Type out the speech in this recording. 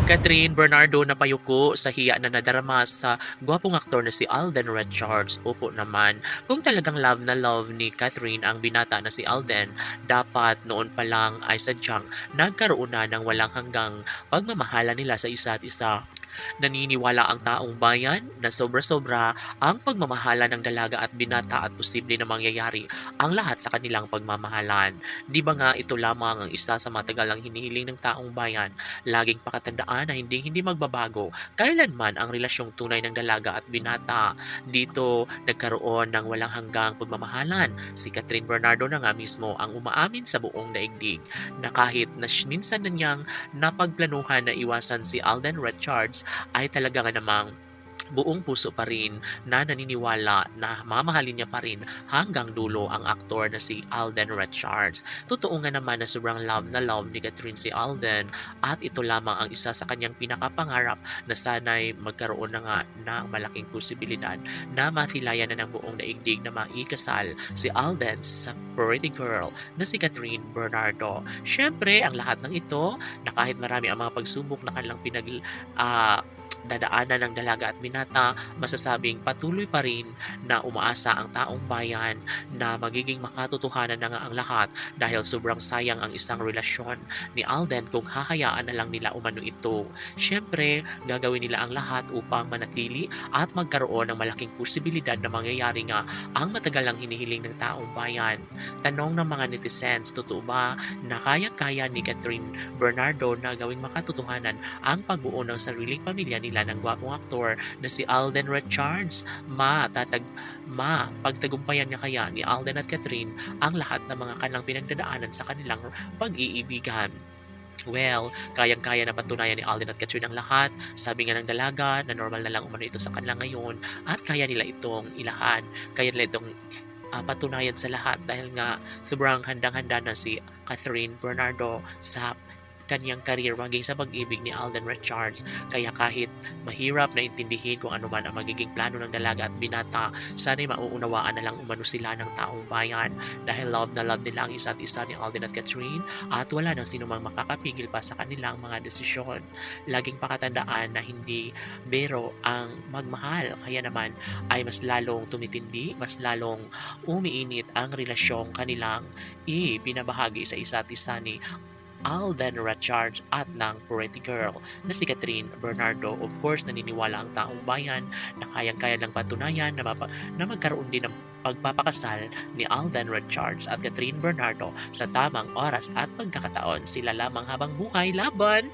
Catherine Bernardo napayuko sa hiya na nadarama sa gwapong aktor na si Alden Richards. Opo naman, kung talagang love na love ni Catherine ang binata na si Alden, dapat noon pa lang ay sadyang nagkaroon na ng walang hanggang pagmamahala nila sa isa't isa. Naniniwala ang taong bayan na sobra-sobra ang pagmamahala ng dalaga at binata at posible na mangyayari ang lahat sa kanilang pagmamahalan. Di ba nga ito lamang ang isa sa matagalang hinihiling ng taong bayan? Laging pakatandaan na hindi magbabago kailanman ang relasyong tunay ng dalaga at binata. Dito nagkaroon ng walang hanggang pagmamahalan. Si Catherine Bernardo na nga mismo ang umaamin sa buong daigdig na kahit na minsan na niyang napagplanuhan na iwasan si Alden Richards ay talaga nga namang buong puso pa rin na naniniwala na mamahalin niya pa rin hanggang dulo ang aktor na si Alden Richards. Totoo nga naman na sobrang love na love ni Catherine si Alden at ito lamang ang isa sa kanyang pinakapangarap na sana'y magkaroon na nga ng malaking posibilidad na mathilayan na ng buong daigdig na maikasal si Alden sa pretty girl na si Catherine Bernardo. Siyempre, ang lahat ng ito na kahit marami ang mga pagsubok na kanilang dadaanan ng dalaga at binata, masasabing patuloy pa rin na umaasa ang taong bayan na magiging makatotohanan na nga ang lahat dahil sobrang sayang ang isang relasyon ni Alden kung hahayaan na lang nila umano ito. Siyempre, gagawin nila ang lahat upang manatili at magkaroon ng malaking posibilidad na mangyayari nga ang matagalang hinihiling ng taong bayan. Tanong ng mga netizens, totoo ba na kaya-kaya ni Catherine Bernardo na gawing makatotohanan ang pagbuo ng sariling pamilya nila ng gwapong aktor na si Alden Richards? Pagtagumpayan niya kaya ni Alden at Catherine ang lahat ng mga kanilang pinagdadaanan sa kanilang pag-iibigan? Well, kayang-kaya na patunayan ni Alden at Catherine ang lahat. Sabi nga ng dalaga na normal na lang umano ito sa kanila ngayon at kaya nila itong ilahan. Kaya nila itong patunayan sa lahat dahil nga sobrang handang-handa na si Catherine Bernardo sa kanyang career maging sa pag-ibig ni Alden Richards. Kaya kahit mahirap na intindihin kung ano man ang magiging plano ng dalaga at binata, sana'y mauunawaan na lang umano sila ng taong bayan dahil love na love nila ang isa't isa ni Alden at Catherine at wala nang sino mang makakapigil pa sa kanilang mga desisyon. Laging pakatandaan na hindi biro ang magmahal, kaya naman ay mas lalong tumitindi, mas lalong umiinit ang relasyong kanilang ibinabahagi sa isa't isa ni Alden Richards at ng pretty girl na si Catherine Bernardo. Of course, naniniwala ang taong bayan na kayang-kaya lang patunayan na magkaroon din ng pagpapakasal ni Alden Richards at Catherine Bernardo sa tamang oras at pagkakataon. Sila lamang habang buhay laban!